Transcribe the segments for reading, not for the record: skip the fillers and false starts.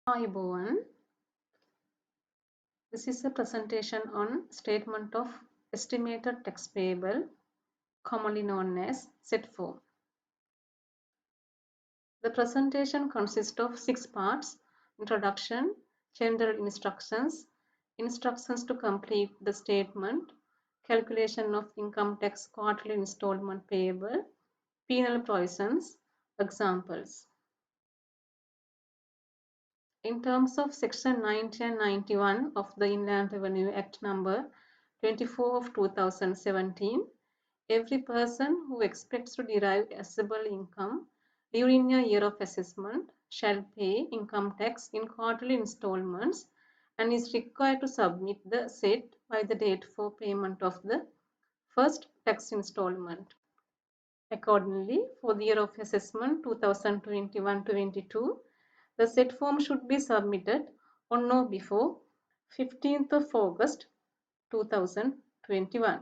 Hi, Bhuvan. This is a presentation on statement of estimated tax payable, commonly known as set form. The presentation consists of 6 parts: introduction, general instructions, instructions to complete the statement, calculation of income tax quarterly installment payable, penal provisions, examples. In terms of Section 90 and 91 of the Inland Revenue Act number 24 of 2017, every person who expects to derive assessable income during a year of assessment shall pay income tax in quarterly installments and is required to submit the set by the date for payment of the first tax installment. Accordingly, for the year of assessment 2021-22, the set form should be submitted on or before 15th of August 2021.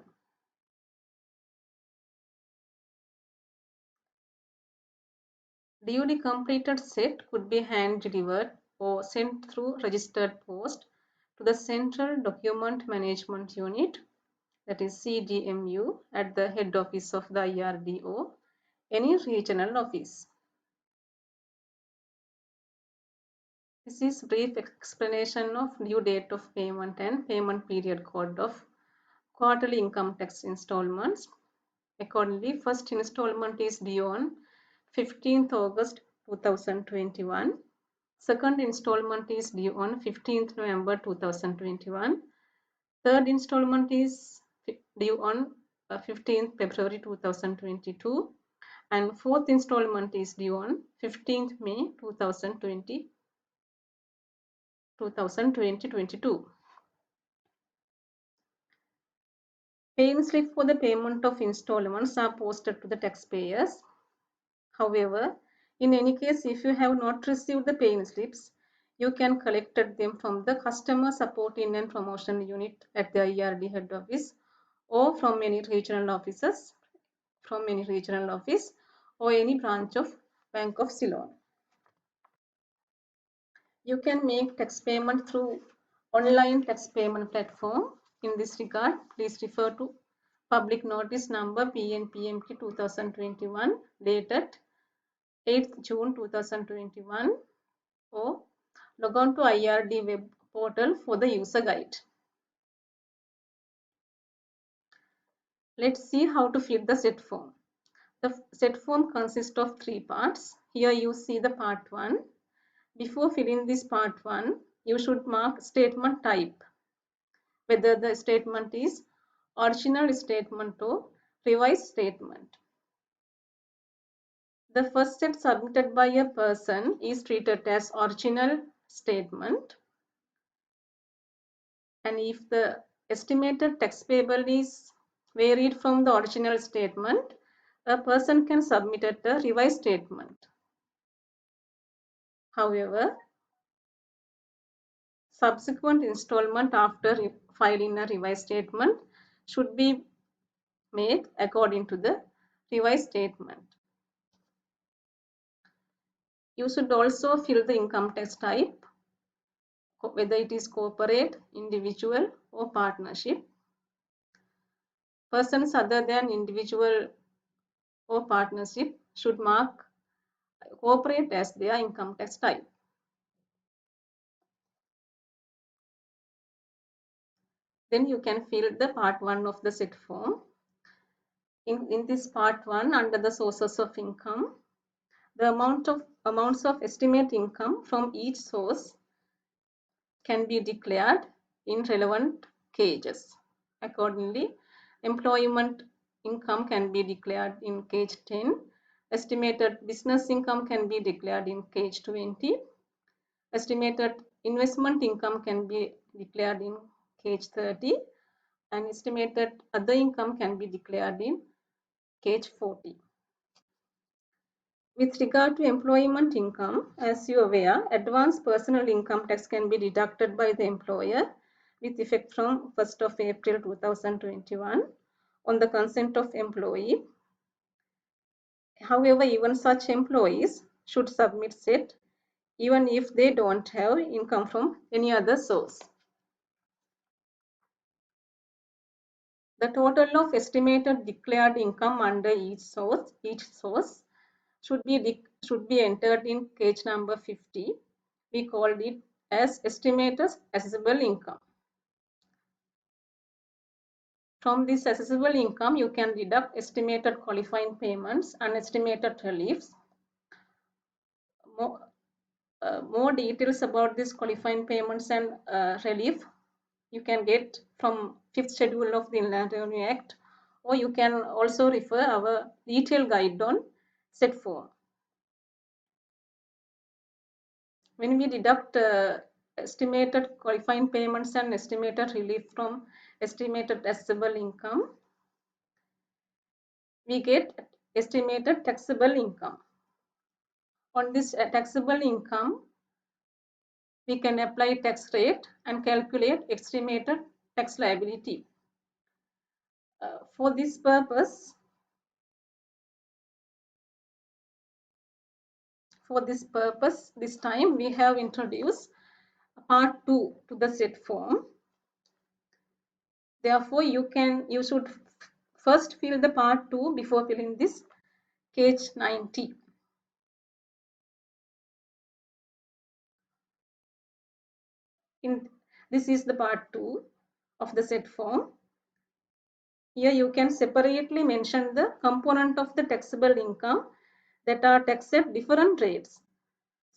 Duly completed set could be hand delivered or sent through registered post to the Central Document Management Unit, that is CDMU, at the head office of the IRDO, any regional office. This is brief explanation of due date of payment and payment period code of quarterly income tax installments. Accordingly, first installment is due on 15th August 2021. Second installment is due on 15th November 2021. Third installment is due on 15th February 2022. And fourth installment is due on 15th May 2022. Paying slip for the payment of installments are posted to the taxpayers. However, in any case, if you have not received the paying slips, you can collect them from the Customer Support and Promotion Unit at the IRD head office or from any regional office or any branch of Bank of Ceylon. You can make tax payment through online tax payment platform. In this regard, please refer to Public Notice Number PNPMK 2021 dated 8th June 2021 or log on to IRD web portal for the user guide. Let's see how to fill the set form. The set form consists of 3 parts. Here you see the part 1. Before filling this part 1, you should mark statement type, whether the statement is original statement or revised statement. The first set submitted by a person is treated as original statement, and if the estimated tax payable is varied from the original statement, a person can submit a revised statement. However, subsequent installment after filing a revised statement should be made according to the revised statement. You should also fill the income tax type, whether it is corporate, individual or partnership. Persons other than individual or partnership should mark corporate as their income tax type. Then you can fill the part 1 of the set form. In this part 1, under the sources of income, the amounts of estimate income from each source can be declared in relevant cages. Accordingly, employment income can be declared in cage 10, estimated business income can be declared in cage 20, estimated investment income can be declared in cage 30, and estimated other income can be declared in cage 40. With regard to employment income, as you are aware, advance personal income tax can be deducted by the employer with effect from 1st of April 2021 on the consent of employee. However, even such employees should submit set even if they don't have income from any other source. The total of estimated declared income under each source should be entered in page number 50. We called it as estimated assessable income. From this assessable income, you can deduct estimated qualifying payments and estimated reliefs. More details about this qualifying payments and relief you can get from 5th schedule of the Inland Revenue Act, or you can also refer our detailed guide on set form. When we deduct estimated qualifying payments and estimated relief from estimated assessable income, we get estimated taxable income. On this taxable income, we can apply tax rate and calculate estimated tax liability. For this purpose, this time we have introduced part 2 to the set form. Therefore, you should first fill the part 2 before filling this page 90. This is the part 2 of the set form. Here you can separately mention the component of the taxable income that are taxed at different rates.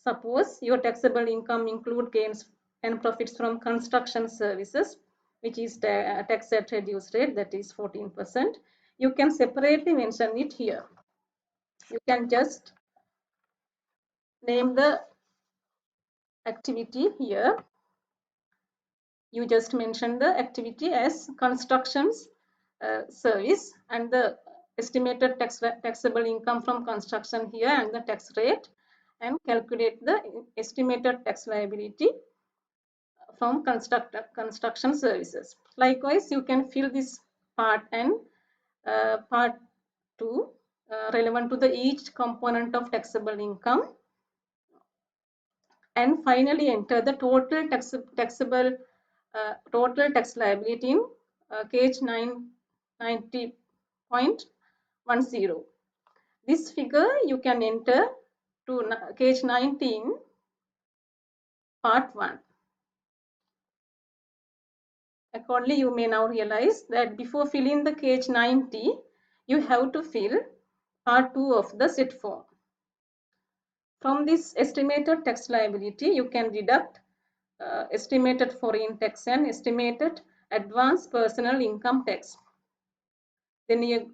Suppose your taxable income include gains and profits from construction services, which is taxed at reduced rate, that is 14%. You can separately mention it here. You can just name the activity here. You just mention the activity as constructions service and the estimated taxable income from construction here and the tax rate, and calculate the estimated tax liability from construction services. Likewise, you can fill this part and part 2 relevant to the each component of taxable income, and finally enter the total taxable total tax liability in page 90.10. This figure you can enter to page 19 part 1. Accordingly, you may now realize that before filling the page 90, you have to fill part 2 of the set form. From this estimated tax liability, you can deduct estimated foreign tax and estimated advance personal income tax. Then you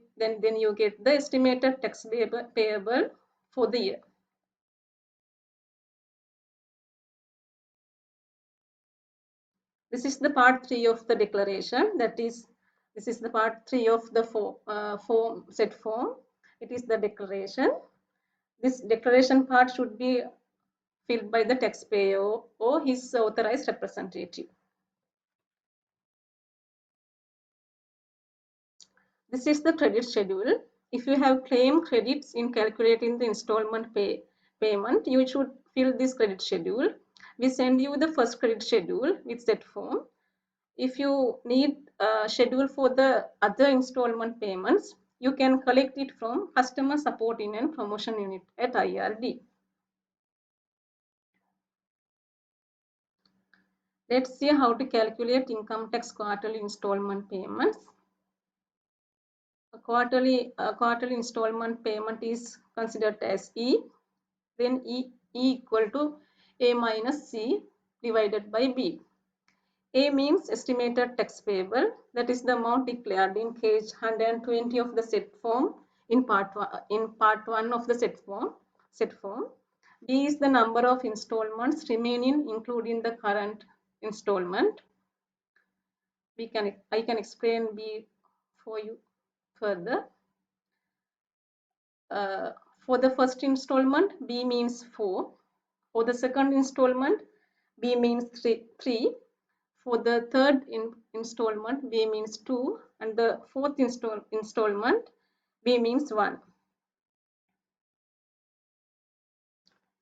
get the estimated tax payable for the year. This is the part 3 of the declaration. That is, this is the part 3 of the form set form. It is the declaration. This declaration part should be filled by the taxpayer or his authorized representative. This is the credit schedule. If you have claim credits in calculating the installment payment, you should fill this credit schedule. We send you the first credit schedule with set form. If you need a schedule for the other installment payments, you can collect it from Customer Support and Promotion Unit at IRD. Let's see how to calculate income tax quarterly installment payments. A quarterly installment payment is considered as E. Then E equal to A minus C divided by B. A means estimated tax payable, that is the amount declared in page 120 of the set form in part 1 of the set form. B is the number of installments remaining including the current installment. I can explain B for you further. For the first installment, B means 4. For the second installment, B means 3. For the third installment, B means 2. And the fourth installment, B means 1.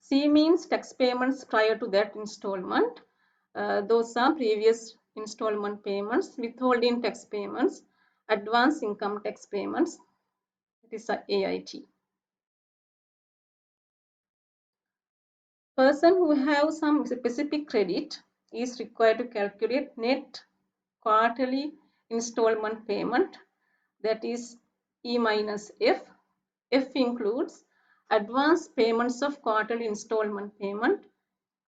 C means tax payments prior to that installment. Those are previous installment payments, withholding tax payments, advance income tax payments. It is a AIT. Person who have some specific credit is required to calculate net quarterly installment payment, that is E minus F. F includes advance payments of quarterly installment payment,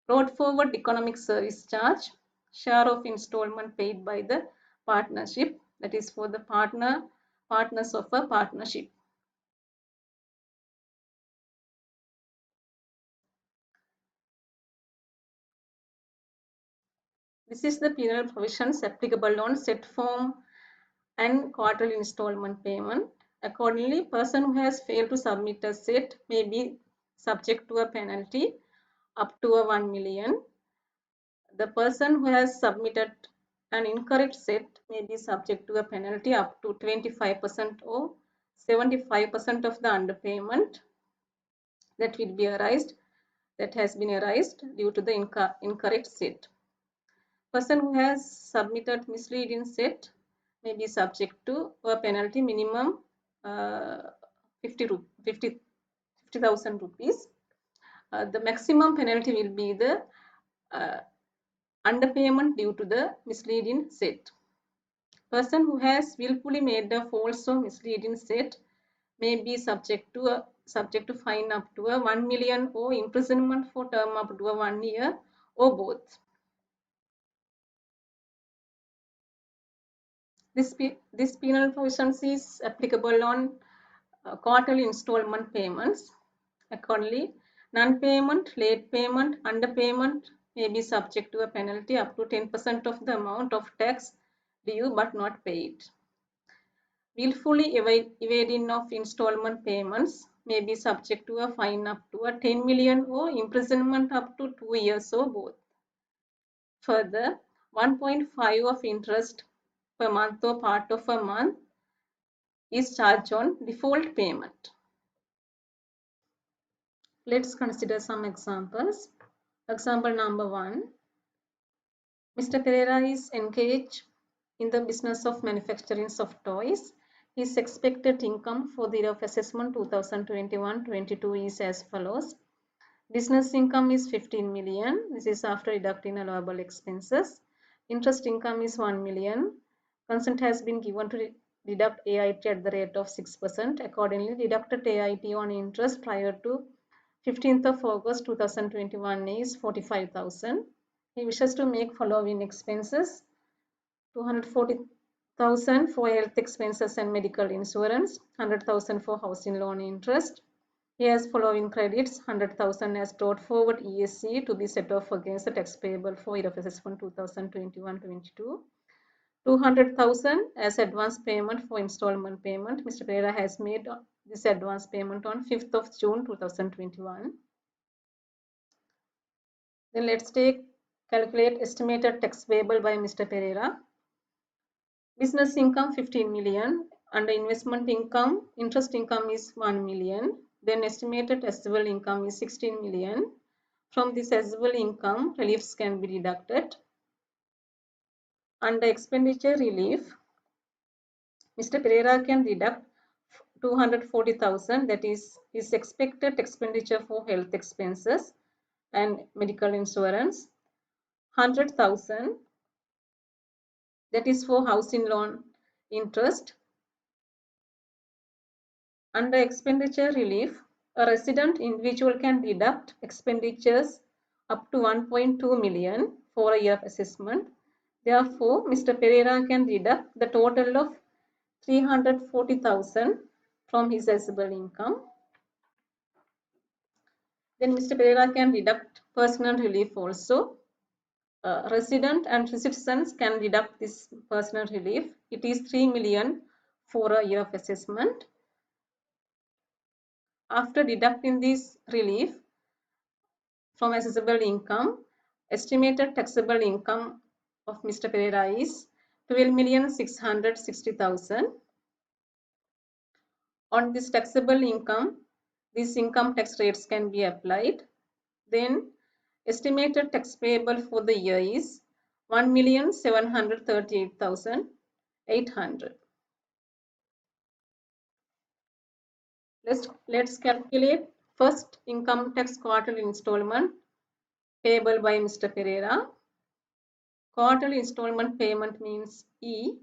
brought forward economic service charge, share of installment paid by the partnership, that is for the partners of a partnership. This is the penal provisions applicable on set form and quarterly installment payment. Accordingly, person who has failed to submit a set may be subject to a penalty up to 1 million. The person who has submitted an incorrect set may be subject to a penalty up to 25% or 75% of the underpayment that will be that has been arised due to the incorrect set. Person who has submitted misleading set may be subject to a penalty minimum 50,000 rupees. The maximum penalty will be the underpayment due to the misleading set. Person who has willfully made a false or misleading set may be subject to fine up to 1 million or imprisonment for term up to 1 year or both. This penal provisions is applicable on quarterly installment payments. Accordingly, non-payment, late payment, underpayment may be subject to a penalty up to 10% of the amount of tax due but not paid. Willfully evading of installment payments may be subject to a fine up to 10 million or imprisonment up to 2 years or both. Further, 1.5 of interest per month or part of a month is charged on default payment. Let's consider some examples. Example number 1. Mr. Pereira is engaged in the business of manufacturing soft toys. His expected income for the year of assessment 2021-22 is as follows. Business income is 15 million. This is after deducting allowable expenses. Interest income is 1 million. Consent has been given to deduct AIT at the rate of 6%. Accordingly, deducted AIT on interest prior to 15th of August 2021 is 45,000. He wishes to make following expenses: 240,000 for health expenses and medical insurance, 100,000 for housing loan interest. He has following credits: 100,000 as brought forward ESC to be set off against the tax payable for year of assessment 2021-22. 200,000 as advance payment for installment payment. Mr. Pereira has made this advance payment on 5th of June 2021. Then let's calculate estimated tax payable by Mr. Pereira. Business income 15 million. Under investment income, interest income is 1 million. Then estimated assessable income is 16 million. From this assessable income, reliefs can be deducted. Under expenditure relief, Mr. Pereira can deduct 240,000, that is his expected expenditure for health expenses and medical insurance. 100,000, that is for housing loan interest. Under expenditure relief, a resident individual can deduct expenditures up to 1.2 million for a year of assessment. Therefore, Mr. Pereira can deduct the total of 340,000 from his assessable income. Then Mr. Pereira can deduct personal relief also. Resident and citizens can deduct this personal relief. It is 3 million for a year of assessment. After deducting this relief from assessable income, estimated taxable income of Mr. Pereira is 12,660,000. On this taxable income, these income tax rates can be applied. Then estimated tax payable for the year is 1,738,800. Let's calculate first income tax quarterly installment payable by Mr. Pereira. Quarterly installment payment means E.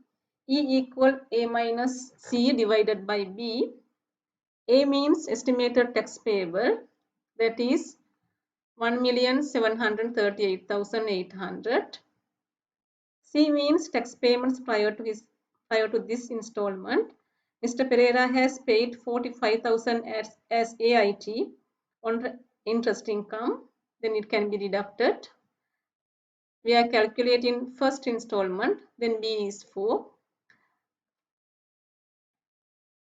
E equal A minus C divided by B. A means estimated tax payable, that is 1,738,800. C means tax payments prior to this installment. Mr. Pereira has paid 45,000 as AIT on interest income, then it can be deducted. We are calculating first installment, then B is 4.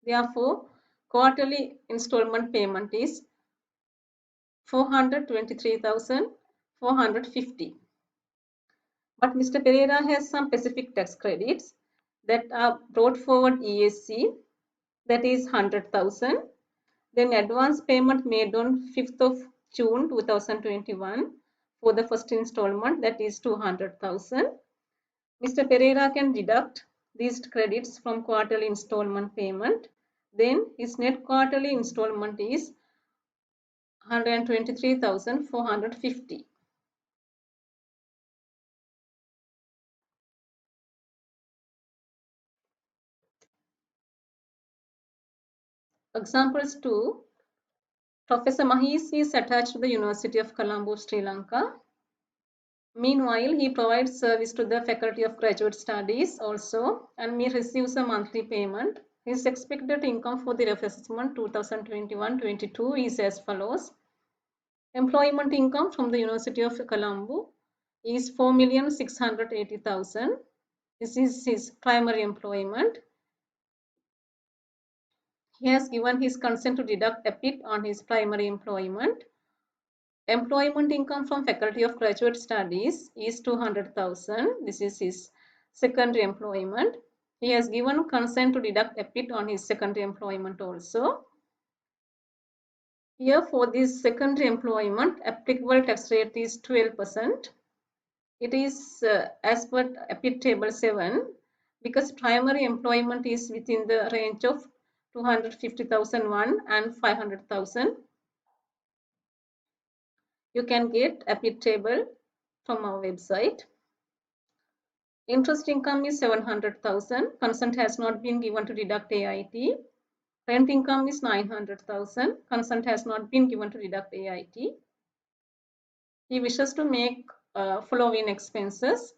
Therefore, quarterly installment payment is 423,450. But Mr. Pereira has some specific tax credits that are brought forward ESC, that is 100,000. Then advance payment made on 5th of June 2021 for the first installment, that is 200,000. Mr. Pereira can deduct these credits from quarterly installment payment. Then his net quarterly installment is 123,450. Examples 2. Professor Mahis is attached to the University of Colombo, Sri Lanka. Meanwhile, he provides service to the Faculty of Graduate Studies also, and he receives a monthly payment. His expected income for the year of assessment 2021-22 is as follows. Employment income from the University of Colombo is 4,680,000. This is his primary employment. He has given his consent to deduct a PIT on his primary employment. Employment income from Faculty of Graduate Studies is 200,000. This is his secondary employment. He has given consent to deduct a PIT on his secondary employment also. Here for this secondary employment, applicable tax rate is 12%. It is as per PIT table 7, because primary employment is within the range of 250,001 and 500,000. You can get a PIT table from our website. Interest income is 700,000. Consent has not been given to deduct AIT. Rent income is 900,000. Consent has not been given to deduct AIT. He wishes to make following expenses: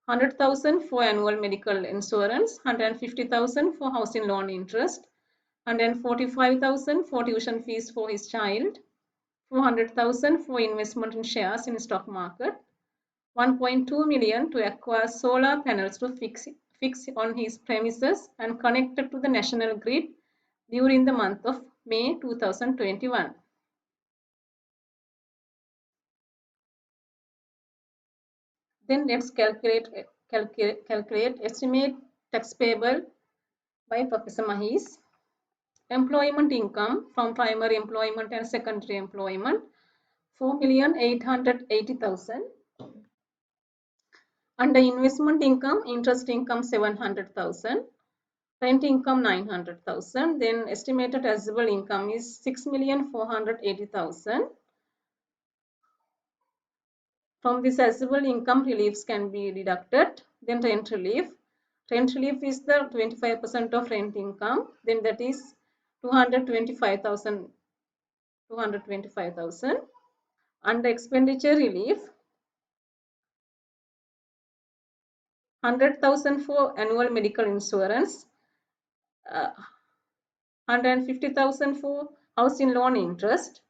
100,000 for annual medical insurance, 150,000 for housing loan interest, 145,000 for tuition fees for his child, 400,000 for investment in shares in stock market, 1.2 million to acquire solar panels to fix on his premises and connected to the national grid during the month of May 2021. Then let's calculate estimate tax payable by Professor Mahis. Employment income from primary employment and secondary employment, 4,880,000. Under investment income, interest income 700,000, rent income 900,000. Then estimated taxable income is 6,480,000. From this taxable income, reliefs can be deducted. Then rent relief. Rent relief is the 25% of rent income. Then that is 225,000. Under expenditure relief, 100,000 for annual medical insurance, 150,000 for housing loan interest,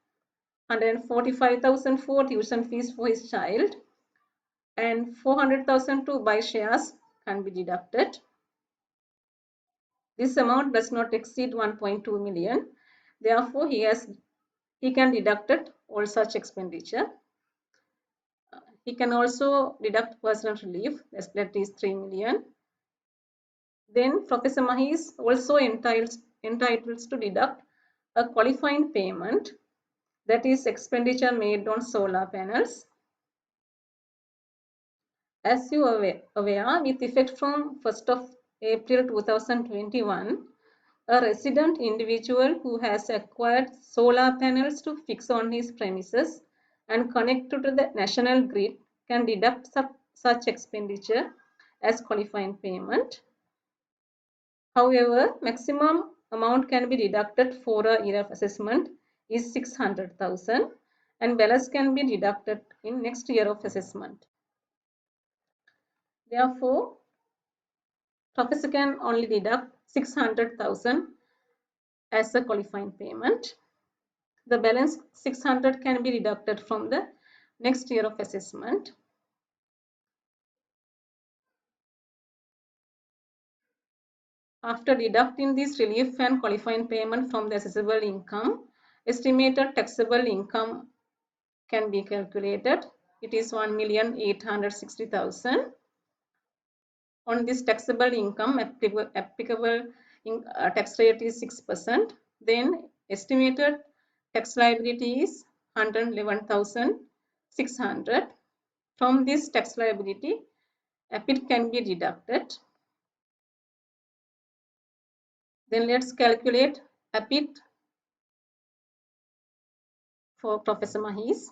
145,000 for tuition fees for his child, and 400,000 to buy shares can be deducted. This amount does not exceed 1.2 million. Therefore, he can deduct all such expenditure. He can also deduct personal relief, that is 3 million. Then Professor Mahis also entitles to deduct a qualifying payment that is expenditure made on solar panels. As you are aware, with effect from 1st of April 2021, a resident individual who has acquired solar panels to fix on his premises and connect to the national grid can deduct such expenditure as qualifying payment. However, maximum amount can be deducted for a year of assessment is 600,000 and balance can be deducted in next year of assessment. Therefore, professor can only deduct 600,000 as a qualifying payment. The balance 600 can be deducted from the next year of assessment. After deducting this relief and qualifying payment from the assessable income, estimated taxable income can be calculated. It is 1,860,000. On this taxable income, applicable tax rate is 6%. Then estimated tax liability is 111,600. From this tax liability, APIT can be deducted. Then let's calculate APIT for Professor Mahis.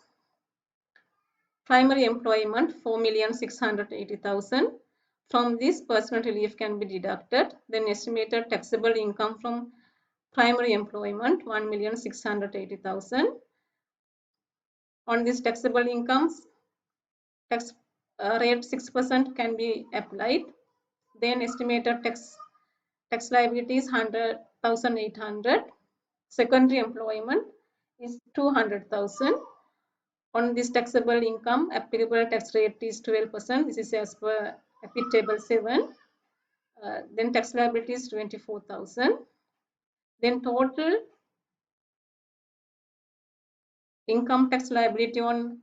Primary employment 4,680,000. From this, personal relief can be deducted. Then estimated taxable income from primary employment 1,680,000. On this taxable incomes, tax rate 6% can be applied. Then estimated tax liability is 100,800. Secondary employment is 200,000. On this taxable income, applicable tax rate is 12%. This is as per APIT table 7. Then tax liability is 24,000. Then total income tax liability on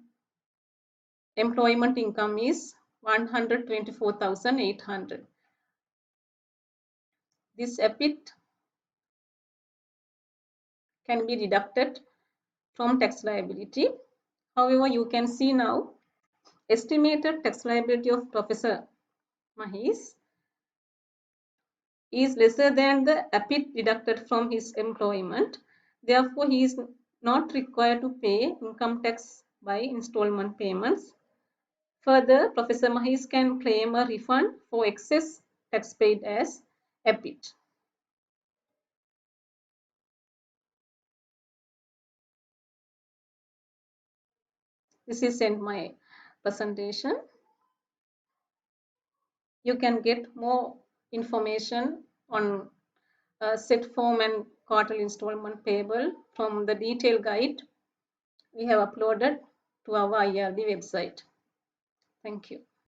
employment income is 124,800. This APIT can be deducted from tax liability. However, you can see now estimated tax liability of Professor Mahis is lesser than the APIT deducted from his employment. Therefore, he is not required to pay income tax by installment payments. Further, Professor Mahis can claim a refund for excess tax paid as APIT. This is my presentation. You can get more information on set form and quarterly installment payable from the detailed guide we have uploaded to our IRB website. Thank you.